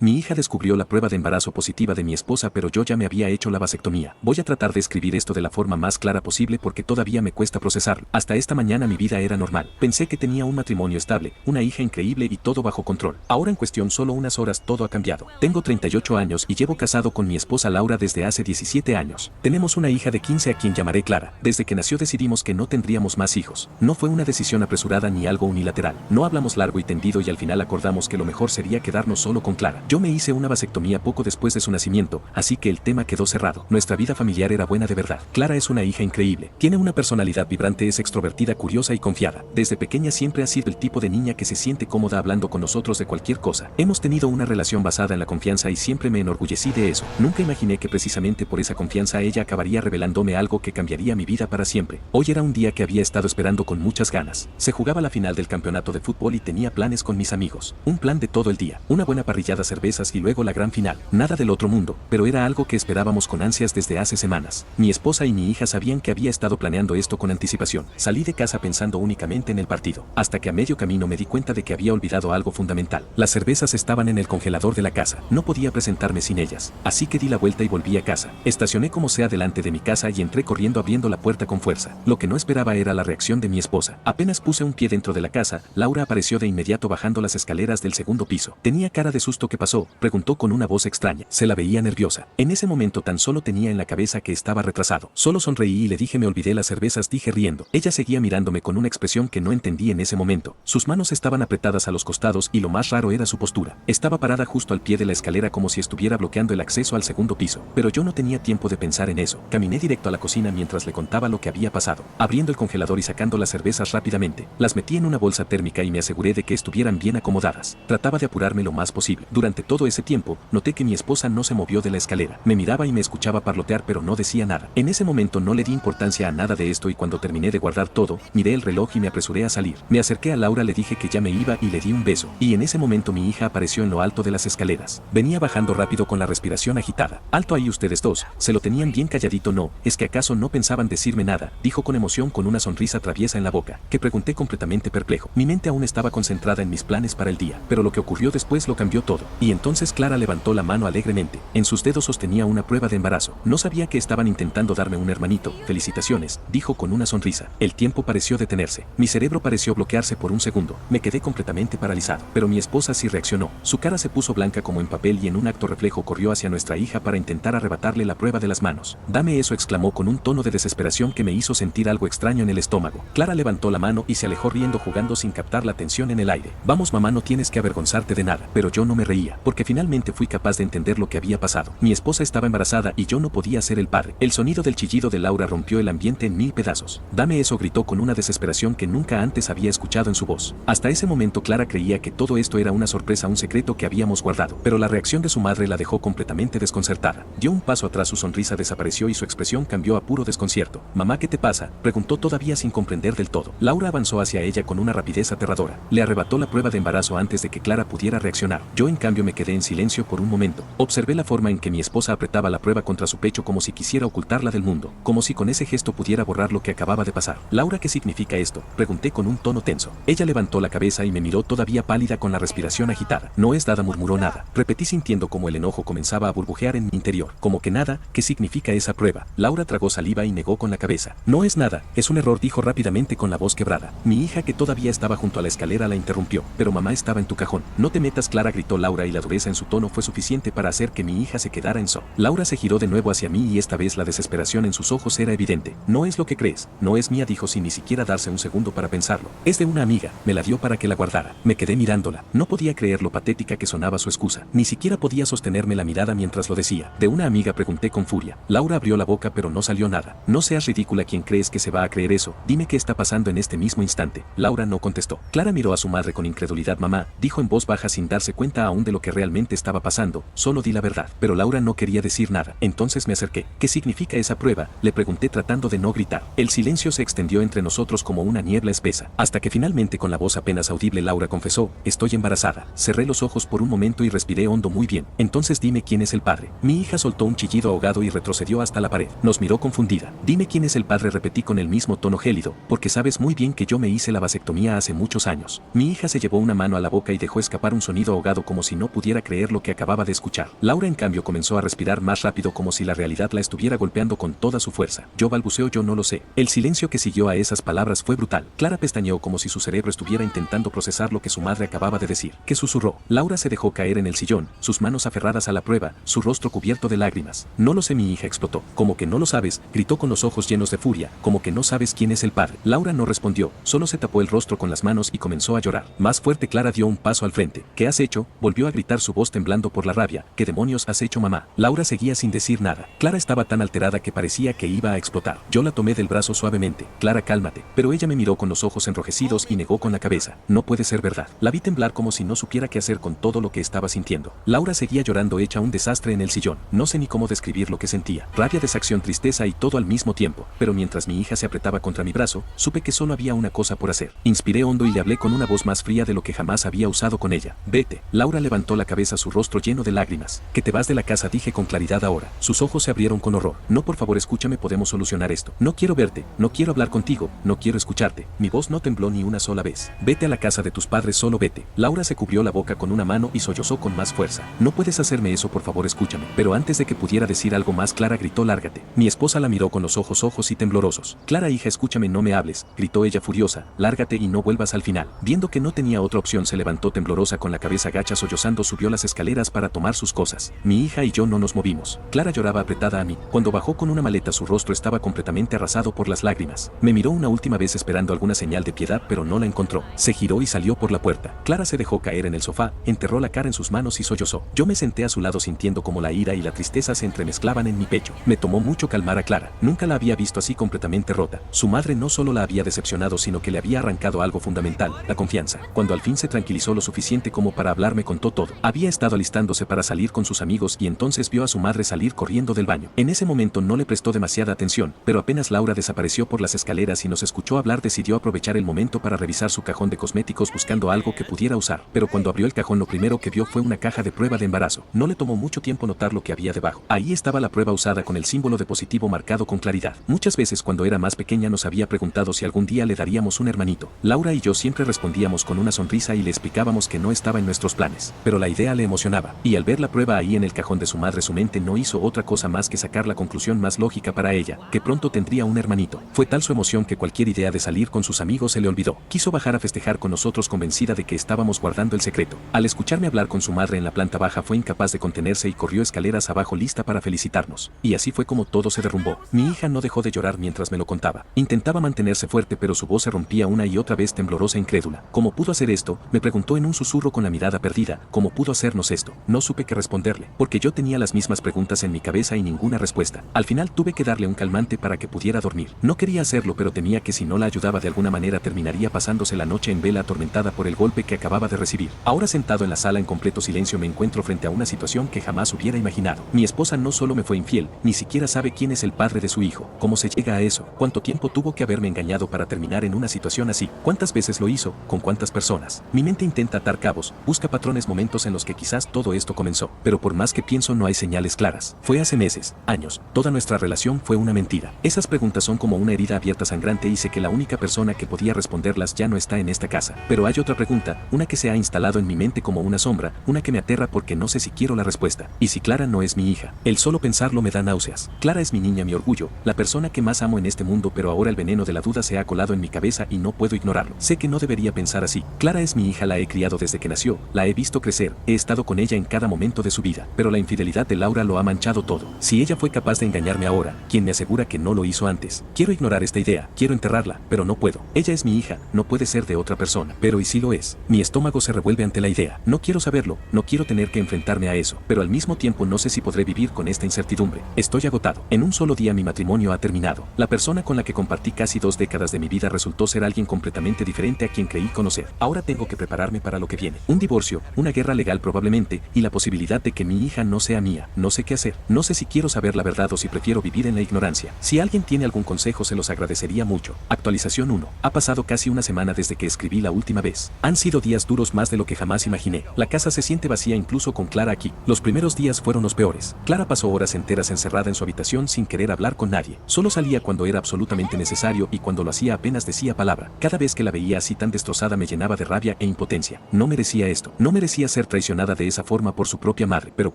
Mi hija descubrió la prueba de embarazo positiva de mi esposa, pero yo ya me había hecho la vasectomía. Voy a tratar de escribir esto de la forma más clara posible porque todavía me cuesta procesarlo. Hasta esta mañana mi vida era normal. Pensé que tenía un matrimonio estable, una hija increíble y todo bajo control. Ahora en cuestión solo unas horas todo ha cambiado. Tengo 38 años y llevo casado con mi esposa Laura desde hace 17 años. Tenemos una hija de 15 a quien llamaré Clara. Desde que nació decidimos que no tendríamos más hijos. No fue una decisión apresurada ni algo unilateral. No hablamos largo y tendido y al final acordamos que lo mejor sería quedarnos solo con Clara. Yo me hice una vasectomía poco después de su nacimiento, así que el tema quedó cerrado. Nuestra vida familiar era buena de verdad. Clara es una hija increíble. Tiene una personalidad vibrante, es extrovertida, curiosa y confiada. Desde pequeña siempre ha sido el tipo de niña que se siente cómoda hablando con nosotros de cualquier cosa. Hemos tenido una relación basada en la confianza y siempre me enorgullecí de eso. Nunca imaginé que precisamente por esa confianza ella acabaría revelándome algo que cambiaría mi vida para siempre. Hoy era un día que había estado esperando con muchas ganas. Se jugaba la final del campeonato de fútbol y tenía planes con mis amigos. Un plan de todo el día. Una buena parrillada, cervezas y luego la gran final. Nada del otro mundo, pero era algo que esperábamos con ansias desde hace semanas. Mi esposa y mi hija sabían que había estado planeando esto con anticipación. Salí de casa pensando únicamente en el partido, hasta que a medio camino me di cuenta de que había olvidado algo fundamental. Las cervezas estaban en el congelador de la casa. No podía presentarme sin ellas, así que di la vuelta y volví a casa. Estacioné como sea delante de mi casa y entré corriendo abriendo la puerta con fuerza. Lo que no esperaba era la reacción de mi esposa. Apenas puse un pie dentro de la casa, Laura apareció de inmediato bajando las escaleras del segundo piso. Tenía cara de susto. ¿Qué pasó?, preguntó con una voz extraña. Se la veía nerviosa. En ese momento tan solo tenía en la cabeza que estaba retrasado. Solo sonreí y le dije: me olvidé las cervezas, dije riendo. Ella seguía mirándome con una expresión que no entendí en ese momento. Sus manos estaban apretadas a los costados y lo más raro era su postura. Estaba parada justo al pie de la escalera como si estuviera bloqueando el acceso al segundo piso. Pero yo no tenía tiempo de pensar en eso. Caminé directo a la cocina mientras le contaba lo que había pasado, abriendo el congelador y sacando las cervezas rápidamente. Las metí en una bolsa térmica y me aseguré de que estuvieran bien acomodadas. Trataba de apurarme lo más posible. Durante todo ese tiempo, noté que mi esposa no se movió de la escalera. Me miraba y me escuchaba parlotear, pero no decía nada. En ese momento no le di importancia a nada de esto y cuando terminé de guardar todo, miré el reloj y me apresuré a salir. Me acerqué a Laura, le dije que ya me iba y le di un beso. Y en ese momento mi hija apareció en lo alto de las escaleras. Venía bajando rápido con la respiración agitada. Alto ahí ustedes dos, se lo tenían bien calladito. No, ¿es que acaso no pensaban decirme nada?, dijo con emoción con una sonrisa traviesa en la boca. ¿Qué?, pregunté completamente perplejo. Mi mente aún estaba concentrada en mis planes para el día, pero lo que ocurrió después lo cambió todo. Y entonces Clara levantó la mano alegremente. En sus dedos sostenía una prueba de embarazo. No sabía que estaban intentando darme un hermanito. Felicitaciones, dijo con una sonrisa. El tiempo pareció detenerse. Mi cerebro pareció bloquearse por un segundo. Me quedé completamente paralizado. Pero mi esposa sí reaccionó. Su cara se puso blanca como en papel y en un acto reflejo corrió hacia nuestra hija para intentar arrebatarle la prueba de las manos. Dame eso, exclamó con un tono de desesperación que me hizo sentir algo extraño en el estómago. Clara levantó la mano y se alejó riendo, jugando sin captar la tensión en el aire. Vamos mamá, no tienes que avergonzarte de nada. Pero yo no me reía, porque finalmente fui capaz de entender lo que había pasado. Mi esposa estaba embarazada y yo no podía ser el padre. El sonido del chillido de Laura rompió el ambiente en mil pedazos. Dame eso, gritó con una desesperación que nunca antes había escuchado en su voz. Hasta ese momento Clara creía que todo esto era una sorpresa, un secreto que habíamos guardado. Pero la reacción de su madre la dejó completamente desconcertada. Dio un paso atrás, su sonrisa desapareció y su expresión cambió a puro desconcierto. Mamá, ¿qué te pasa?, preguntó todavía sin comprender del todo. Laura avanzó hacia ella con una rapidez aterradora. Le arrebató la prueba de embarazo antes de que Clara pudiera reaccionar. Yo en cambio me quedé en silencio por un momento. Observé la forma en que mi esposa apretaba la prueba contra su pecho como si quisiera ocultarla del mundo, como si con ese gesto pudiera borrar lo que acababa de pasar. Laura, ¿qué significa esto?, pregunté con un tono tenso. Ella levantó la cabeza y me miró todavía pálida con la respiración agitada. No es nada, murmuró. Nada, repetí sintiendo como el enojo comenzaba a burbujear en mi interior. ¿Cómo que nada? ¿Qué significa esa prueba? Laura tragó saliva y negó con la cabeza. No es nada, es un error, dijo rápidamente con la voz quebrada. Mi hija, que todavía estaba junto a la escalera, la interrumpió. Pero mamá estaba en tu cajón. No te metas, Clara, gritó Laura, y la dureza en su tono fue suficiente para hacer que mi hija se quedara en shock. Laura se giró de nuevo hacia mí y esta vez la desesperación en sus ojos era evidente. No es lo que crees, no es mía, dijo sin ni siquiera darse un segundo para pensarlo. Es de una amiga, me la dio para que la guardara. Me quedé mirándola. No podía creer lo patética que sonaba su excusa. Ni siquiera podía sostenerme la mirada mientras lo decía. ¿De una amiga?, pregunté con furia. Laura abrió la boca pero no salió nada. No seas ridícula, ¿quién crees que se va a creer eso? Dime qué está pasando en este mismo instante. Laura no contestó. Clara miró a su madre con incredulidad. Mamá, dijo en voz baja sin darse cuenta aún de lo que realmente estaba pasando, solo di la verdad. Pero Laura no quería decir nada. Entonces me acerqué. ¿Qué significa esa prueba?, le pregunté tratando de no gritar. El silencio se extendió entre nosotros como una niebla espesa, hasta que finalmente con la voz apenas audible Laura confesó: estoy embarazada. Cerré los ojos por un momento y respiré hondo. Muy bien, entonces dime quién es el padre. Mi hija soltó un chillido ahogado y retrocedió hasta la pared. Nos miró confundida. Dime quién es el padre, repetí con el mismo tono gélido, porque sabes muy bien que yo me hice la vasectomía hace muchos años. Mi hija se llevó una mano a la boca y dejó escapar un sonido ahogado como si no pudiera creer lo que acababa de escuchar. Laura en cambio comenzó a respirar más rápido como si la realidad la estuviera golpeando con toda su fuerza. Yo balbuceo, yo no lo sé. El silencio que siguió a esas palabras fue brutal. Clara pestañeó como si su cerebro estuviera intentando procesar lo que su madre acababa de decir. ¿Qué susurró? Laura se dejó caer en el sillón, sus manos aferradas a la prueba, su rostro cubierto de lágrimas. No lo sé, mi hija explotó. ¿Cómo que no lo sabes? Gritó con los ojos llenos de furia. ¿Cómo que no sabes quién es el padre? Laura no respondió, solo se tapó el rostro con las manos y comenzó a llorar. Más fuerte, Clara dio un paso al frente. ¿Qué has hecho? Volvió a gritar, su voz temblando por la rabia. ¿Qué demonios has hecho, mamá? Laura seguía sin decir nada. Clara estaba tan alterada que parecía que iba a explotar. Yo la tomé del brazo suavemente. Clara, cálmate. Pero ella me miró con los ojos enrojecidos y negó con la cabeza. No puede ser verdad. La vi temblar como si no supiera qué hacer con todo lo que estaba sintiendo. Laura seguía llorando hecha un desastre en el sillón. No sé ni cómo describir lo que sentía. Rabia, desacción, tristeza y todo al mismo tiempo. Pero mientras mi hija se apretaba contra mi brazo, supe que solo había una cosa por hacer. Inspiré hondo y le hablé con una voz más fría de lo que jamás había usado con ella. Vete. Laura levantó la cabeza, su rostro lleno de lágrimas. Que te vas de la casa, dije con claridad ahora. Sus ojos se abrieron con horror. No, por favor, escúchame, podemos solucionar esto. No quiero verte, no quiero hablar contigo, no quiero escucharte. Mi voz no tembló ni una sola vez. Vete a la casa de tus padres, solo vete. Laura se cubrió la boca con una mano y sollozó con más fuerza. No puedes hacerme eso, por favor, escúchame. Pero antes de que pudiera decir algo más, Clara gritó, lárgate. Mi esposa la miró con los ojos y temblorosos. Clara, hija, escúchame, no me hables, gritó ella furiosa. Lárgate y no vuelvas al final. Viendo que no tenía otra opción, se levantó temblorosa con la cabeza gacha, sollozando, subió las escaleras para tomar sus cosas. Mi hija y yo no nos movimos. Clara lloraba apretada a mí. Cuando bajó con una maleta, su rostro estaba completamente arrasado por las lágrimas. Me miró una última vez esperando alguna señal de piedad, pero no la encontró. Se giró y salió por la puerta. Clara se dejó caer en el sofá, enterró la cara en sus manos y sollozó. Yo me senté a su lado sintiendo como la ira y la tristeza se entremezclaban en mi pecho. Me tomó mucho calmar a Clara. Nunca la había visto así completamente rota. Su madre no solo la había decepcionado, sino que le había arrancado algo fundamental, la confianza. Cuando al fin se tranquilizó lo suficiente como para hablarme, contó todo. Había estado alistándose para salir con sus amigos y entonces vio a su madre salir corriendo del baño. En ese momento no le prestó demasiada atención, pero apenas Laura desapareció por las escaleras y nos escuchó hablar, decidió aprovechar el momento para revisar su cajón de cosméticos buscando algo que pudiera usar. Pero cuando abrió el cajón, lo primero que vio fue una caja de prueba de embarazo. No le tomó mucho tiempo notar lo que había debajo. Ahí estaba la prueba usada con el símbolo de positivo marcado con claridad. Muchas veces cuando era más pequeña nos había preguntado si algún día le daríamos un hermanito. Laura y yo siempre respondíamos con una sonrisa y le explicábamos que no estaba en nuestros planes. Pero la idea le emocionaba. Y al ver la prueba ahí en el cajón de su madre, su mente no hizo otra cosa más que sacar la conclusión más lógica para ella, que pronto tendría un hermanito. Fue tal su emoción que cualquier idea de salir con sus amigos se le olvidó. Quiso bajar a festejar con nosotros, convencida de que estábamos guardando el secreto. Al escucharme hablar con su madre en la planta baja, fue incapaz de contenerse y corrió escaleras abajo lista para felicitarnos. Y así fue como todo se derrumbó. Mi hija no dejó de llorar mientras me lo contaba. Intentaba mantenerse fuerte, pero su voz se rompía una y otra vez, temblorosa e incrédula. ¿Cómo pudo hacer esto?, me preguntó en un susurro con la mirada perdida. ¿Cómo pudo hacernos esto? No supe qué responderle, porque yo tenía las mismas preguntas en mi cabeza y ninguna respuesta. Al final tuve que darle un calmante para que pudiera dormir. No quería hacerlo, pero temía que si no la ayudaba de alguna manera terminaría pasándose la noche en vela, atormentada por el golpe que acababa de recibir. Ahora, sentado en la sala en completo silencio, me encuentro frente a una situación que jamás hubiera imaginado. Mi esposa no solo me fue infiel, ni siquiera sabe quién es el padre de su hijo. ¿Cómo se llega a eso? ¿Cuánto tiempo tuvo que haberme engañado para terminar en una situación así? ¿Cuántas veces lo hizo? ¿Con cuántas personas? Mi mente intenta atar cabos, busca patrones, momentos en los que quizás todo esto comenzó. Pero por más que pienso, no hay señales claras. Fue hace meses, años. Toda nuestra relación fue una mentira. Esas preguntas son como una herida abierta sangrante y sé que la única persona que podía responderlas ya no está en esta casa. Pero hay otra pregunta, una que se ha instalado en mi mente como una sombra, una que me aterra porque no sé si quiero la respuesta. ¿Y si Clara no es mi hija? El solo pensarlo me da náuseas. Clara es mi niña, mi orgullo, la persona que más amo en este mundo, pero ahora el veneno de la duda se ha colado en mi cabeza y no puedo ignorarlo. Sé que no debería pensar así. Clara es mi hija, la he criado desde que nació, la he visto crecer, he estado con ella en cada momento de su vida, pero la infidelidad de Laura lo ha manchado todo. Si ella fue capaz de engañarme ahora, ¿quién me asegura que no lo hizo antes? Quiero ignorar esta idea, quiero enterrarla, pero no puedo. Ella es mi hija, no puede ser de otra persona. Pero ¿y si lo es? Mi estómago se revuelve ante la idea. No quiero saberlo, no quiero tener que enfrentarme a eso, pero al mismo tiempo no sé si podré vivir con esta incertidumbre. Estoy agotado. En un solo día mi matrimonio ha terminado. La persona con la que compartí casi 2 décadas de mi vida resultó ser alguien completamente diferente a quien creí conocer. Ahora tengo que prepararme para lo que viene. Un divorcio, una guerra legal probablemente, y la posibilidad de que mi hija no sea mía. No sé qué hacer. No sé si quiero saber la verdad o si prefiero vivir en la ignorancia. Si alguien tiene algún consejo, se los agradecería mucho. Actualización 1. Ha pasado casi una semana desde que escribí la última vez. Han sido días duros, más de lo que jamás imaginé. La casa se siente vacía incluso con Clara aquí. Los primeros días fueron los peores. Clara pasó horas enteras encerrada en su habitación sin querer hablar con nadie. Solo salía cuando era absolutamente necesario y cuando lo hacía apenas decía palabra. Cada vez que la veía así tan destrozada me llenaba de rabia e impotencia. No merecía esto. No merecía ser ser traicionada de esa forma por su propia madre, pero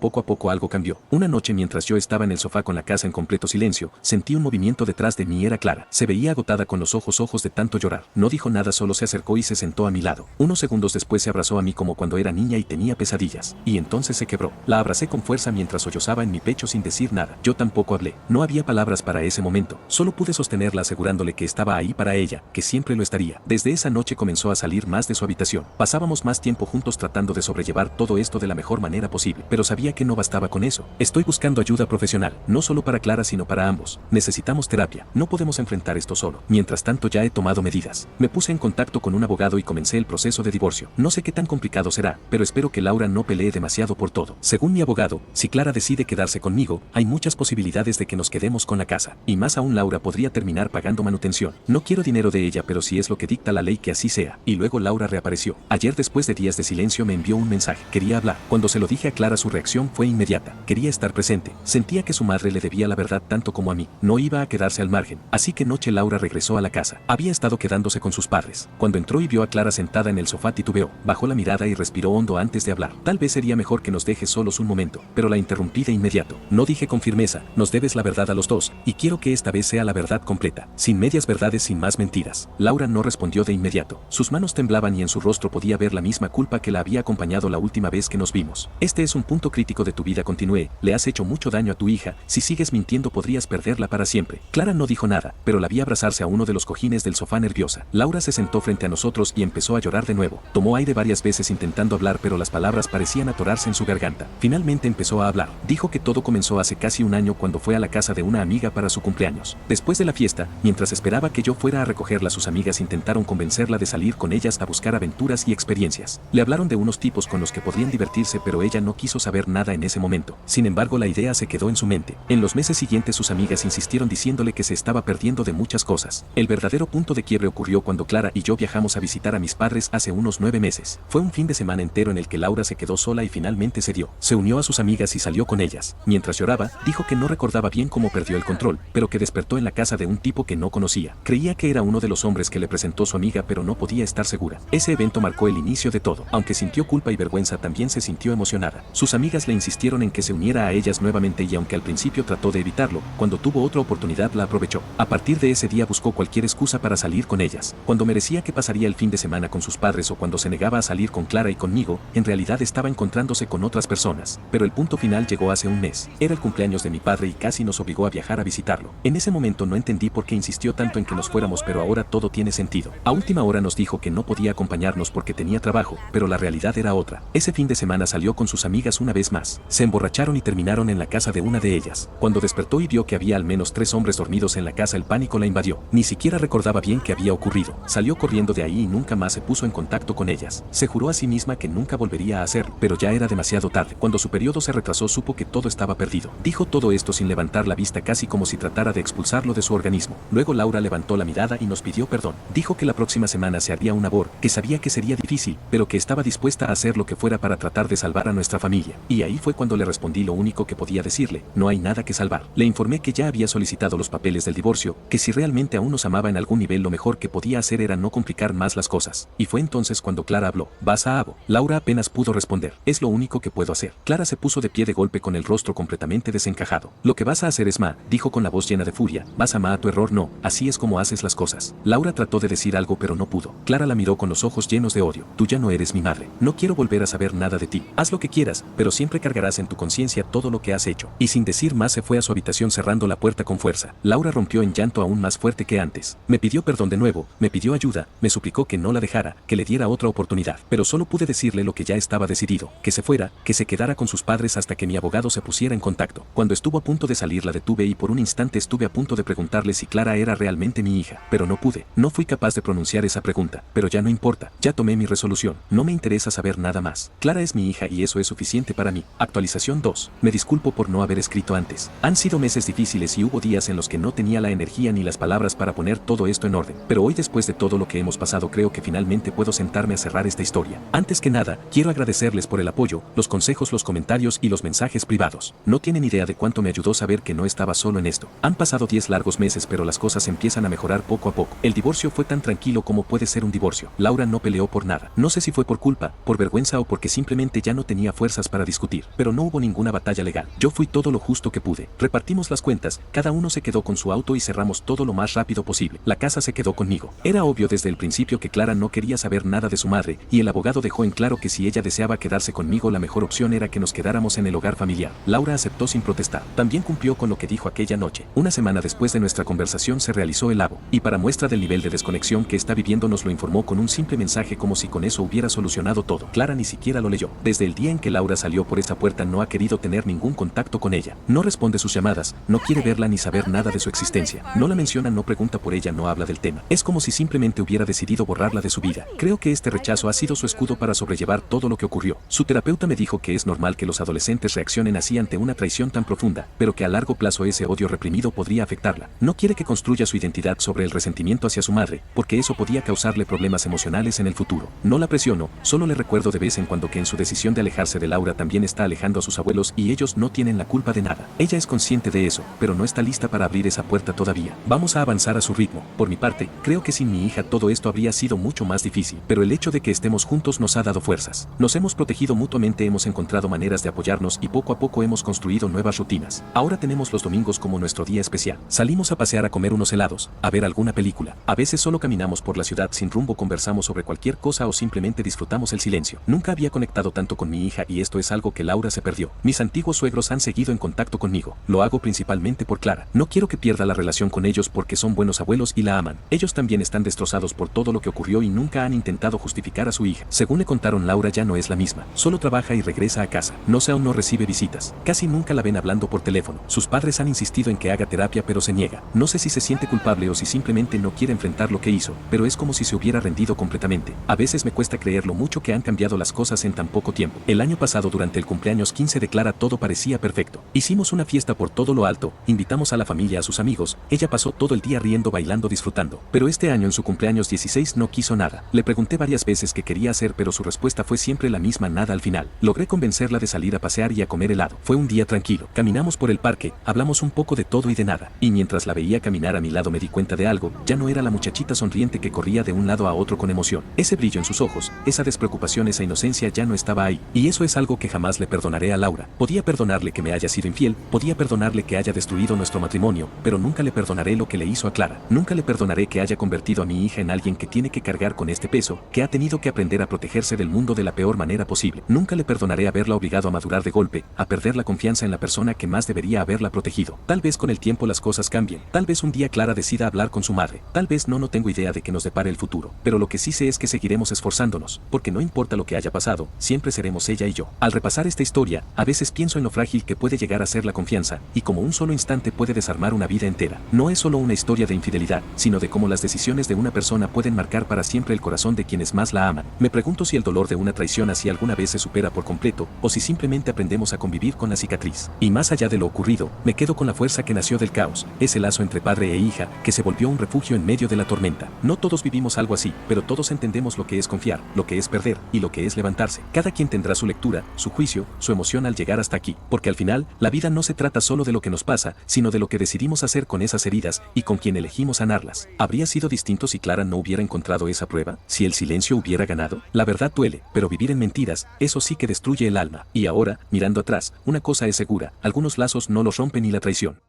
poco a poco algo cambió. Una noche mientras yo estaba en el sofá con la casa en completo silencio, sentí un movimiento detrás de mí. Era Clara. Se veía agotada con los ojos de tanto llorar. No dijo nada, solo se acercó y se sentó a mi lado. Unos segundos después se abrazó a mí como cuando era niña y tenía pesadillas. Y entonces se quebró. La abracé con fuerza mientras sollozaba en mi pecho sin decir nada. Yo tampoco hablé. No había palabras para ese momento. Solo pude sostenerla asegurándole que estaba ahí para ella, que siempre lo estaría. Desde esa noche comenzó a salir más de su habitación. Pasábamos más tiempo juntos tratando de sobrellevar todo esto de la mejor manera posible. Pero sabía que no bastaba con eso. Estoy buscando ayuda profesional, no solo para Clara sino para ambos. Necesitamos terapia. No podemos enfrentar esto solo. Mientras tanto ya he tomado medidas. Me puse en contacto con un abogado y comencé el proceso de divorcio. No sé qué tan complicado será, pero espero que Laura no pelee demasiado por todo. Según mi abogado, si Clara decide quedarse conmigo, hay muchas posibilidades de que nos quedemos con la casa. Y más aún Laura podría terminar pagando manutención. No quiero dinero de ella, pero si es lo que dicta la ley que así sea. Y luego Laura reapareció. Ayer después de días de silencio me envió un mensaje. Quería hablar. Cuando se lo dije a Clara su reacción fue inmediata. Quería estar presente. Sentía que su madre le debía la verdad tanto como a mí. No iba a quedarse al margen. Así que noche Laura regresó a la casa. Había estado quedándose con sus padres. Cuando entró y vio a Clara sentada en el sofá titubeó. Bajó la mirada y respiró hondo antes de hablar. Tal vez sería mejor que nos dejes solos un momento, pero la interrumpí de inmediato. No dije con firmeza, nos debes la verdad a los dos, y quiero que esta vez sea la verdad completa, sin medias verdades, sin más mentiras. Laura no respondió de inmediato. Sus manos temblaban y en su rostro podía ver la misma culpa que la había acompañado la última vez que nos vimos. Este es un punto crítico de tu vida, continué. Le has hecho mucho daño a tu hija. Si sigues mintiendo podrías perderla para siempre. Clara no dijo nada, pero la vi abrazarse a uno de los cojines del sofá nerviosa. Laura se sentó frente a nosotros y empezó a llorar de nuevo. Tomó aire varias veces intentando hablar, pero las palabras parecían atorarse en su garganta. Finalmente empezó a hablar. Dijo que todo comenzó hace casi un año cuando fue a la casa de una amiga para su cumpleaños. Después de la fiesta, mientras esperaba que yo fuera a recogerla, sus amigas intentaron convencerla de salir con ellas a buscar aventuras y experiencias. Le hablaron de unos tipos con los que podrían divertirse, pero ella no quiso saber nada en ese momento. Sin embargo, la idea se quedó en su mente. En los meses siguientes sus amigas insistieron diciéndole que se estaba perdiendo de muchas cosas. El verdadero punto de quiebre ocurrió cuando Clara y yo viajamos a visitar a mis padres hace unos 9 meses. Fue un fin de semana entero en el que Laura se quedó sola y finalmente cedió. Se unió a sus amigas y salió con ellas. Mientras lloraba, dijo que no recordaba bien cómo perdió el control, pero que despertó en la casa de un tipo que no conocía. Creía que era uno de los hombres que le presentó su amiga, pero no podía estar segura. Ese evento marcó el inicio de todo. Aunque sintió culpa y vergüenza, también se sintió emocionada. Sus amigas le insistieron en que se uniera a ellas nuevamente y aunque al principio trató de evitarlo, cuando tuvo otra oportunidad la aprovechó. A partir de ese día buscó cualquier excusa para salir con ellas. Cuando merecía que pasaría el fin de semana con sus padres o cuando se negaba a salir con Clara y conmigo, en realidad estaba encontrándose con otras personas. Pero el punto final llegó hace un mes. Era el cumpleaños de mi padre y casi nos obligó a viajar a visitarlo. En ese momento no entendí por qué insistió tanto en que nos fuéramos, pero ahora todo tiene sentido. A última hora nos dijo que no podía acompañarnos porque tenía trabajo, pero la realidad era otra. Ese fin de semana salió con sus amigas una vez más. Se emborracharon y terminaron en la casa de una de ellas. Cuando despertó y vio que había al menos 3 hombres dormidos en la casa, el pánico la invadió. Ni siquiera recordaba bien qué había ocurrido. Salió corriendo de ahí y nunca más se puso en contacto con ellas. Se juró a sí misma que nunca volvería a hacerlo, pero ya era demasiado tarde. Cuando su periodo se retrasó, supo que todo estaba perdido. Dijo todo esto sin levantar la vista, casi como si tratara de expulsarlo de su organismo. Luego Laura levantó la mirada y nos pidió perdón. Dijo que la próxima semana se haría un aborto, que sabía que sería difícil, pero que estaba dispuesta a hacer lo que fuera para tratar de salvar a nuestra familia. Y ahí fue cuando le respondí lo único que podía decirle: no hay nada que salvar. Le informé que ya había solicitado los papeles del divorcio, que si realmente aún nos amaba en algún nivel lo mejor que podía hacer era no complicar más las cosas. Y fue entonces cuando Clara habló. ¿Vas a Abo? Laura apenas pudo responder. Es lo único que puedo hacer. Clara se puso de pie de golpe con el rostro completamente desencajado. Lo que vas a hacer es dijo con la voz llena de furia. Vas a tu error, no, así es como haces las cosas. Laura trató de decir algo pero no pudo. Clara la miró con los ojos llenos de odio. Tú ya no eres mi madre. No quiero volver a saber nada de ti. Haz lo que quieras, pero siempre cargarás en tu conciencia todo lo que has hecho. Y sin decir más se fue a su habitación cerrando la puerta con fuerza. Laura rompió en llanto aún más fuerte que antes. Me pidió perdón de nuevo, me pidió ayuda, me suplicó que no la dejara, que le diera otra oportunidad. Pero solo pude decirle lo que ya estaba decidido, que se fuera, que se quedara con sus padres hasta que mi abogado se pusiera en contacto. Cuando estuvo a punto de salir la detuve y por un instante estuve a punto de preguntarle si Clara era realmente mi hija, pero no pude. No fui capaz de pronunciar esa pregunta, pero ya no importa, ya tomé mi resolución. No me interesa saber nada más. Clara es mi hija y eso es suficiente para mí. Actualización 2. Me disculpo por no haber escrito antes. Han sido meses difíciles y hubo días en los que no tenía la energía ni las palabras para poner todo esto en orden. Pero hoy, después de todo lo que hemos pasado, creo que finalmente puedo sentarme a cerrar esta historia. Antes que nada, quiero agradecerles por el apoyo, los consejos, los comentarios y los mensajes privados. No tienen idea de cuánto me ayudó saber que no estaba solo en esto. Han pasado 10 largos meses, pero las cosas empiezan a mejorar poco a poco. El divorcio fue tan tranquilo como puede ser un divorcio. Laura no peleó por nada. No sé si fue por culpa, por vergüenza o porque simplemente ya no tenía fuerzas para discutir, pero no hubo ninguna batalla legal. Yo fui todo lo justo que pude. Repartimos las cuentas, cada uno se quedó con su auto y cerramos todo lo más rápido posible. La casa se quedó conmigo. Era obvio desde el principio que Clara no quería saber nada de su madre, y el abogado dejó en claro que si ella deseaba quedarse conmigo, la mejor opción era que nos quedáramos en el hogar familiar. Laura aceptó sin protestar. También cumplió con lo que dijo aquella noche. Una semana después de nuestra conversación se realizó el lavabo, y para muestra del nivel de desconexión que está viviendo nos lo informó con un simple mensaje como si con eso hubiera solucionado todo. Clara ni siquiera lo leyó. Desde el día en que Laura salió por esa puerta no ha querido tener ningún contacto con ella. No responde sus llamadas, no quiere verla ni saber nada de su existencia. No la menciona, no pregunta por ella, no habla del tema. Es como si simplemente hubiera decidido borrarla de su vida. Creo que este rechazo ha sido su escudo para sobrellevar todo lo que ocurrió. Su terapeuta me dijo que es normal que los adolescentes reaccionen así ante una traición tan profunda, pero que a largo plazo ese odio reprimido podría afectarla. No quiere que construya su identidad sobre el resentimiento hacia su madre, porque eso podía causarle problemas emocionales en el futuro. No la presiono, solo le recuerdo de vez en cuando que en su decisión de alejarse de Laura también está alejando a sus abuelos y ellos no tienen la culpa de nada. Ella es consciente de eso, pero no está lista para abrir esa puerta todavía. Vamos a avanzar a su ritmo. Por mi parte, creo que sin mi hija todo esto habría sido mucho más difícil, pero el hecho de que estemos juntos nos ha dado fuerzas. Nos hemos protegido mutuamente, hemos encontrado maneras de apoyarnos y poco a poco hemos construido nuevas rutinas. Ahora tenemos los domingos como nuestro día especial. Salimos a pasear, a comer unos helados, a ver alguna película. A veces solo caminamos por la ciudad sin rumbo, conversamos sobre cualquier cosa o simplemente disfrutamos el silencio. Nunca había conectado tanto con mi hija y esto es algo que Laura se perdió. Mis antiguos suegros han seguido en contacto conmigo. Lo hago principalmente por Clara. No quiero que pierda la relación con ellos porque son buenos abuelos y la aman. Ellos también están destrozados por todo lo que ocurrió y nunca han intentado justificar a su hija. Según le contaron, Laura ya no es la misma. Solo trabaja y regresa a casa. Aún no recibe visitas. Casi nunca la ven hablando por teléfono. Sus padres han insistido en que haga terapia pero se niega. No sé si se siente culpable o si simplemente no quiere enfrentar lo que hizo, pero es como si se hubiera rendido completamente. A veces me cuesta creer lo mucho que han cambiado las cosas en tan poco tiempo. El año pasado, durante el cumpleaños 15 de Clara, todo parecía perfecto. Hicimos una fiesta por todo lo alto, invitamos a la familia, a sus amigos, ella pasó todo el día riendo, bailando, disfrutando. Pero este año en su cumpleaños 16 no quiso nada. Le pregunté varias veces qué quería hacer, pero su respuesta fue siempre la misma, nada al final. Logré convencerla de salir a pasear y a comer helado. Fue un día tranquilo. Caminamos por el parque, hablamos un poco de todo y de nada. Y mientras la veía caminar a mi lado me di cuenta de algo. Ya no era la muchachita sonriente que corría de un lado a otro con emoción. Ese brillo en sus ojos, esa despreocupación, esa inocencia ya no estaba ahí. Y eso es algo que jamás le perdonaré a Laura. Podía perdonarle que me haya sido infiel, podía perdonarle que haya destruido nuestro matrimonio, pero nunca le perdonaré lo que le hizo a Clara. Nunca le perdonaré que haya convertido a mi hija en alguien que tiene que cargar con este peso, que ha tenido que aprender a protegerse del mundo de la peor manera posible. Nunca le perdonaré haberla obligado a madurar de golpe, a perder la confianza en la persona que más debería haberla protegido. Tal vez con el tiempo las cosas cambien. Tal vez un día Clara decida hablar con su madre. Tal vez no tengo idea de qué nos depare el futuro. Pero lo que sí sé es que seguiremos esforzándonos, porque no importa lo que haya pasado, siempre seremos ella y yo. Al repasar esta historia, a veces pienso en lo frágil que puede llegar a ser la confianza, y cómo un solo instante puede desarmar una vida entera. No es solo una historia de infidelidad, sino de cómo las decisiones de una persona pueden marcar para siempre el corazón de quienes más la aman. Me pregunto si el dolor de una traición así alguna vez se supera por completo, o si simplemente aprendemos a convivir con la cicatriz. Y más allá de lo ocurrido, me quedo con la fuerza que nació del caos, ese lazo entre padre e hija, que se volvió un refugio en medio de la tormenta. No todos vivimos algo así, pero todos entendemos lo que es confiar, lo que es perder, y lo que es levantarse. Cada quien tendrá su lectura, su juicio, su emoción al llegar hasta aquí, porque al final, la vida no se trata solo de lo que nos pasa, sino de lo que decidimos hacer con esas heridas, y con quien elegimos sanarlas. ¿Habría sido distinto si Clara no hubiera encontrado esa prueba? ¿Si el silencio hubiera ganado? La verdad duele, pero vivir en mentiras, eso sí que destruye el alma. Y ahora, mirando atrás, una cosa es segura, algunos lazos no los rompe ni la traición.